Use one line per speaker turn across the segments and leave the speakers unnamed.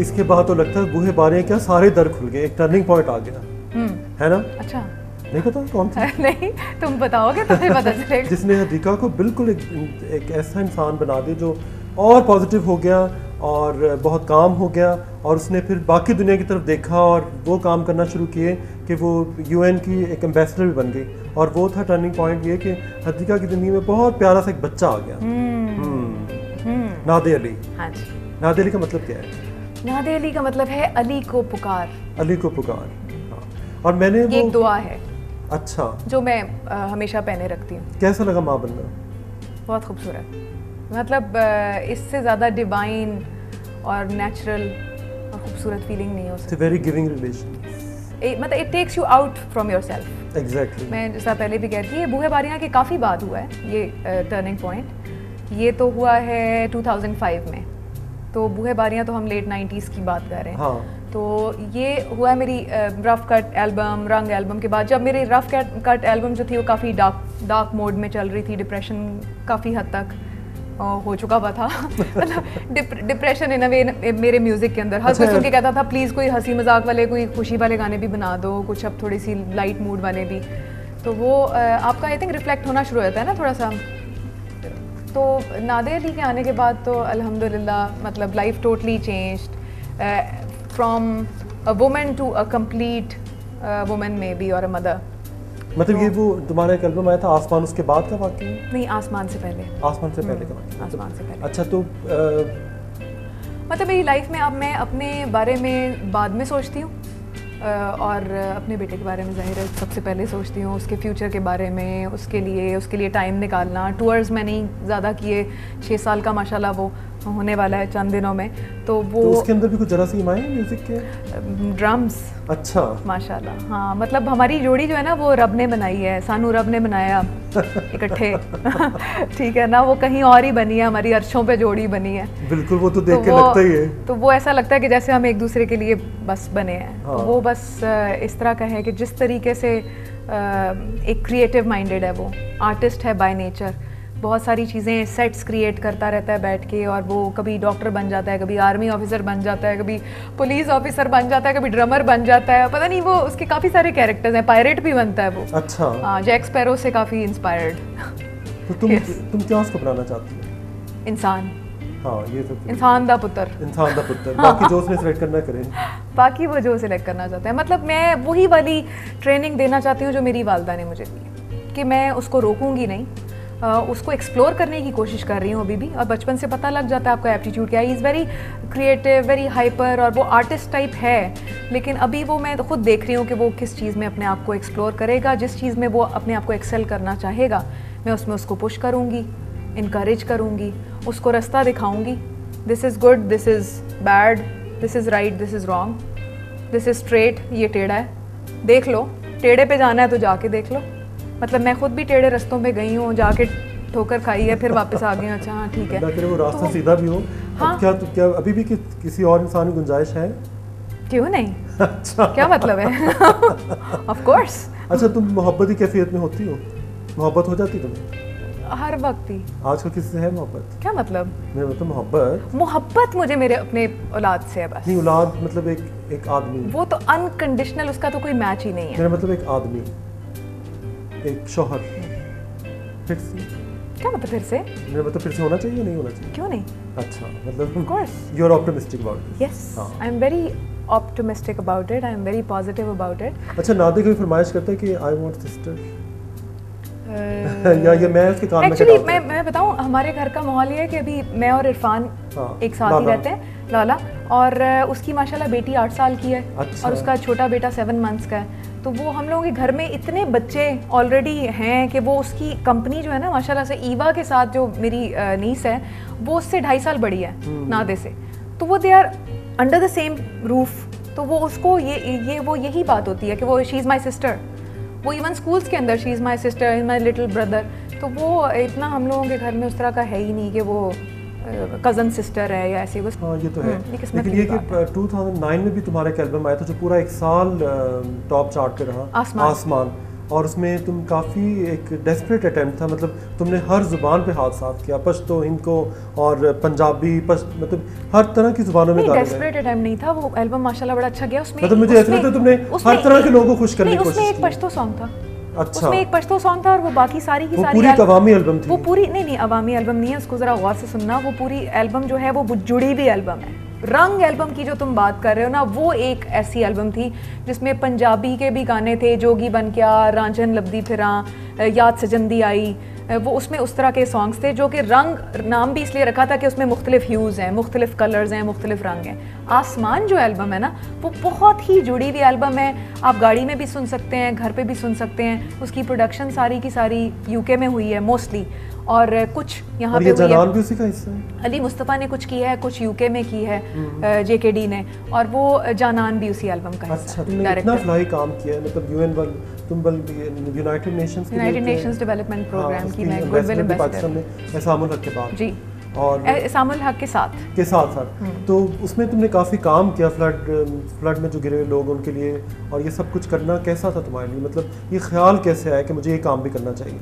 इसके बाद तो लगता है बूहे बारियां क्या सारे दर खुल गए, एक टर्निंग पॉइंट आ गया, है ना?
अच्छा,
नहीं पता कौन सा?
नहीं, तुम बताओगे तो फिर पता चलेगा।
जिसने हदीका को बिल्कुल एक ऐसा इंसान बना दिया जो और पॉजिटिव हो गया और बहुत काम हो गया, और उसने फिर बाकी दुनिया की तरफ देखा और वो काम करना शुरू किए कि वो यूएन की एक एम्बेसडर भी बन गई, और वो था टर्निंग पॉइंट ये कि हदीका की ज़िंदगी में बहुत प्यारा सा एक बच्चा आ गया, नादे अली।
हाँ जी।
नादे अली का मतलब क्या है?
नादे अली का मतलब है अली को पुकार।
अली को पुकार, हाँ। और मैंने
ये एक दुआ है,
अच्छा,
जो मैं हमेशा पहने रखती हूँ।
कैसा लगा माँ बनना?
बहुत खूबसूरत, मतलब इससे ज़्यादा डिवाइन और नेचुरल और खूबसूरत फीलिंग नहीं हो सकती।
वेरी गिविंग रिलेशन,
मतलब it takes you out from yourself.
Exactly.
मैं जैसा पहले भी कहती थी, ये बूहे बारियां के काफ़ी बाद हुआ है ये टर्निंग पॉइंट। ये तो हुआ है 2005 में, तो बूहे बारियां तो हम लेट 90s की बात कर रहे हैं।
हाँ।
तो ये हुआ मेरी रफ कट एल्बम, रंग एल्बम के बाद, जब मेरी रफ कट एल्बम जो थी वो काफ़ी डार्क मोड में चल रही थी, डिप्रेशन काफ़ी हद तक हो चुका हुआ था। मतलब डिप्रेशन इन अ वे मेरे म्यूजिक के अंदर हर कोई सुन के कहता था प्लीज़ कोई हंसी मजाक वाले, कोई खुशी वाले गाने भी बना दो, कुछ अब थोड़ी सी लाइट मूड वाले भी। तो वो आपका आई थिंक रिफ्लेक्ट होना शुरू होता है ना थोड़ा सा। तो नादे अली के आने के बाद तो अल्हम्दुलिल्लाह मतलब life totally changed from a woman to a complete woman maybe और अ मदर।
मतलब ये वो तुम्हारा एक एल्बम आया था आसमान, उसके बाद का वाकया?
नहीं, आसमान से पहले।
आसमान से पहले का वाकया?
आसमान से पहले।
अच्छा, तो
मतलब मेरी लाइफ में अब मैं अपने बारे में बाद में सोचती हूँ, और अपने बेटे के बारे में ज़ाहिर है सबसे पहले सोचती हूँ, उसके फ्यूचर के बारे में, उसके लिए टाइम निकालना। टूर्स मैंने ज़्यादा किए, 6 साल का माशाल्लाह वो होने वाला है चंद दिनों में। तो वो
तो उसके अंदर भी कुछ जरासीम आए म्यूजिक के?
ड्रम्स।
अच्छा,
माशाल्लाह, हाँ। मतलब हमारी जोड़ी जो है ना वो रब ने बनाई है, सानू रब ने बनाया इकट्ठे। ठीक है ना, वो कहीं और ही बनी है, हमारी अर्शों पे जोड़ी बनी है।
बिल्कुल, वो तो देख के लगता ही है।
तो वो ऐसा लगता है कि जैसे हम एक दूसरे के लिए बस बने हैं।
हाँ।
तो वो बस इस तरह का है कि जिस तरीके से एक क्रिएटिव माइंडेड है, वो आर्टिस्ट है बाय नेचर, बहुत सारी चीज़ें सेट्स क्रिएट करता रहता है बैठ के, और वो कभी डॉक्टर बन जाता है, कभी आर्मी ऑफिसर बन जाता है, कभी पुलिस ऑफिसर बन जाता है, कभी ड्रमर बन जाता है, पता नहीं वो उसके काफ़ी सारे कैरेक्टर्स हैं, पायरेट भी बनता है वो।
अच्छा,
हाँ, जैक स्पैरो से काफ़ी इंस्पायर्ड।
तो तुम क्या उसको बनाना चाहती हो?
इंसान।
हाँ, ये तो
इंसान दा पुत्र।
इंसान दा पुत्र। बाकी जो उसने सिलेक्ट करना करें,
बाकी वो जो सिलेक्ट करना चाहता है। मतलब मैं वही वाली ट्रेनिंग देना चाहती हूँ जो मेरी वालदा ने मुझे दी, कि मैं उसको रोकूंगी नहीं, उसको एक्सप्लोर करने की कोशिश कर रही हूँ अभी भी। और बचपन से पता लग जाता है आपका एप्टीट्यूड क्या है। He is very creative, very hyper, और वो आर्टिस्ट टाइप है, लेकिन अभी वो मैं खुद देख रही हूँ कि वो किस चीज़ में अपने आप को एक्सप्लोर करेगा। जिस चीज़ में वो अपने आप को एक्सेल करना चाहेगा, मैं उसमें उसको पुश करूँगी, इनकरेज करूँगी, उसको रास्ता दिखाऊँगी। This is good, this is bad, this is right, this is wrong, this is straight, ये टेढ़ा है, देख लो। टेढ़े पे जाना है तो जाके देख लो। मतलब मैं खुद भी टेढ़े रास्तों पे गई हूँ, जाके ठोकर खाई है, फिर वापस आ गई हूँ। अच्छा, हाँ ठीक है,
वो रास्ता तो सीधा भी हो।
हाँ।
क्या अभी भी किसी और इंसान की गुंजाइश है?
क्यों नहीं?
अच्छा,
क्या मतलब है? Of course.
अच्छा, तुम मोहब्बत की कैफियत में होती हो? मोहब्बत हो जाती तुम्हें
हर वक्त ही।
आजकल किसी से है मोहब्बत?
क्या मतलब?
मेरा मतलब
मोहब्बत मुझे मेरे अपने औलाद से है बस।
नहीं, औलाद मतलब एक आदमी,
वो तो अनकंडीशनल, उसका तो कोई मैच ही नहीं है।
मेरा मतलब एक आदमी, एक शौहर। फिर से
क्या मतलब फिर से?
मेरा मतलब फिर से होना चाहिए, नहीं होना चाहिए?
क्यों नहीं?
अच्छा, मतलब
of course
you are optimistic about it?
Yes, I am very optimistic about it, I am very positive about it.
अच्छा, नादे कोई फरमाइश करता है कि आई वांट सिस्टर, या ये मैं उसके कान में
एक्चुअली मैं बताऊं, हमारे घर का माहौल ये है कि अभी मैं और इरफान एक साथ ही रहते हैं, लाला, और उसकी माशाल्लाह बेटी 8 साल की है।
अच्छा।
और उसका छोटा बेटा 7 मंथ्स का है। तो वो हम लोगों के घर में इतने बच्चे ऑलरेडी हैं कि वो उसकी कंपनी जो है ना माशाल्लाह से, ईवा के साथ जो मेरी नीस है, वो उससे 2.5 साल बड़ी है नादे से। तो वो they are under the same roof. तो वो उसको वो यही बात होती है कि वो शी इज़ माई सिस्टर। वो इवन स्कूल्स के अंदर she is my sister, is my little brother. तो वो इतना हम लोगों के घर में उस तरह का है ही नहीं कि वो कज़न सिस्टर है या ऐसी बस।
हाँ, ये तो है। लेकिन ये कि 2009 में भी तुम्हारा एक एल्बम आया था जो पूरा 1 साल टॉप चार्ट पे रहा, आसमान। और उसमें तुम काफ़ी एक डेस्परेट अटेम्प्ट था, मतलब तुमने हर ज़ुबान पे हाथ साफ किया, पश्तो, हिंदको और पंजाबी, मतलब हर तरह की ज़ुबानों में गाने
डेस्परेट अटेम्प्ट नहीं था वो एल्बम, माशाल्लाह बड़ा अच्छा गया। उसमें
मतलब मुझे ऐसा लगता है तुमने हर तरह के लोगों को खुश करने की कोशिश की।
उसमें एक पश्तो सॉन्ग था।
अच्छा,
उसमें एक पश्तो सॉन्ग था और वो बाकी सारी की सारी
पूरी अवामी एल्बम थी।
वो पूरी नहीं अवामी एल्बम नहीं है, उसको जरा गौर से सुनना। वो पूरी एल्बम जो है वो जुड़ी हुई एल्बम है। रंग एल्बम की जो तुम बात कर रहे हो ना, वो एक ऐसी एल्बम थी जिसमें पंजाबी के भी गाने थे, जोगी बन क्या, रांझन लब्दी फिरा, याद सजंदी आई, वो उसमें उस तरह के सॉन्ग्स थे। जो कि रंग नाम भी इसलिए रखा था कि उसमें मुख्तलिफ ह्यूज़ हैं, मुख्तलिफ कलर्स हैं, मुख्तलिफ रंग हैं। आसमान जो एल्बम है ना, वो बहुत ही जुड़ी हुई एल्बम है। आप गाड़ी में भी सुन सकते हैं, घर पे भी सुन सकते हैं। उसकी प्रोडक्शन सारी की सारी यूके में हुई है मोस्टली, और कुछ यहाँ पे हुई है।
भी उसी का हिस्सा है।
अली मुस्तफ़ा ने कुछ की है, कुछ यूके में की है JKD ने, और वो जानान भी उसी एल्बम का हिस्सा।
अच्छा, तुमने इतना फ्लाई काम किया है, मतलब यूनाइटेड नेशंस
डेवलपमेंट प्रोग्राम की मैं गुडविल एम्बेसडर
एसामुल हक के बाद
जी,
और
एसामुल हक के साथ
तो उसमें तुमने काफ़ी काम किया फ्लड में जो गिरे हुए लोग उनके लिए, और ये सब कुछ करना कैसा था तुम्हारे लिए? मतलब ये ख्याल कैसे आया कि मुझे ये काम भी करना चाहिए?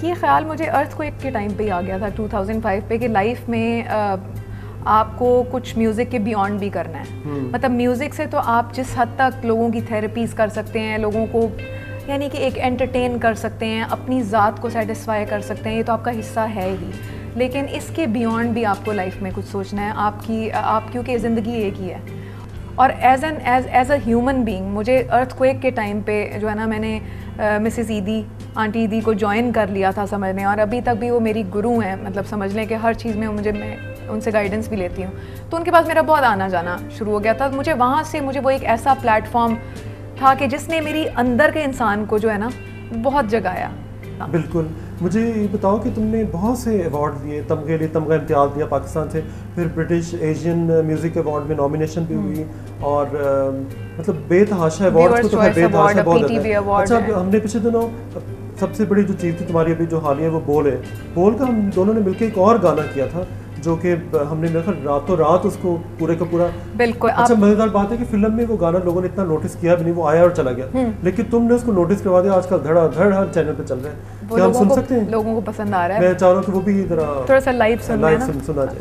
ये ख्याल मुझे अर्थक्वेक के टाइम पे ही आ गया था 2005 पे, कि लाइफ में आपको कुछ म्यूज़िक के बियॉन्ड भी करना है। मतलब म्यूज़िक से तो आप जिस हद तक लोगों की थेरेपीज़ कर सकते हैं, लोगों को यानी कि एक एंटरटेन कर सकते हैं, अपनी ज़ात को सेटिस्फाई कर सकते हैं, ये तो आपका हिस्सा है ही। लेकिन इसके बियॉन्ड भी आपको लाइफ में कुछ सोचना है। आप क्योंकि ज़िंदगी एक ही है। और एज अ ह्यूमन बीइंग मुझे अर्थक्वेक के टाइम पे जो है ना, मैंने मिसेस ईदी, आंटी ईदी को ज्वाइन कर लिया था समझने, और अभी तक भी वो मेरी गुरु हैं। मतलब समझ लें कि हर चीज़ में मैं उनसे गाइडेंस भी लेती हूँ। तो उनके पास मेरा बहुत आना जाना शुरू हो गया था। मुझे वहाँ से वो एक ऐसा प्लेटफॉर्म था कि जिसने मेरी अंदर के इंसान को जो है ना बहुत जगाया।
बिल्कुल। मुझे ये बताओ कि तुमने बहुत से अवार्ड दिए, तमगे लिए तमगा इम्तियाज़ दिया पाकिस्तान से, फिर ब्रिटिश एशियन म्यूज़िक अवार्ड में नॉमिनेशन भी हुई, और मतलब बेतहाशा अवार्ड्स को तो बेतहाशा बहुत है। अच्छा, हमने पिछले दिनों सबसे बड़ी जो चीज़ थी तुम्हारी अभी जो हालिया वो बोल है, बोल का हम दोनों ने मिलकर एक और गाना किया था जो कि हमने मेरे ख्याल रातों रात उसको पूरे का पूरा। बिल्कुल। अच्छा, मजेदार बात है कि फिल्म में वो गाना लोगों ने इतना नोटिस किया भी नहीं, वो आया और चला गया, लेकिन तुमने उसको नोटिस करवा दिया। आजकल धड़ाधड़ हर चैनल पे चल रहा है। क्या हम सुन सकते हैं?
लोगों को पसंद आ रहा है।
मैं चाह रहा हूँ कि वो भी
थोड़ा सा लाइव सुना जाए।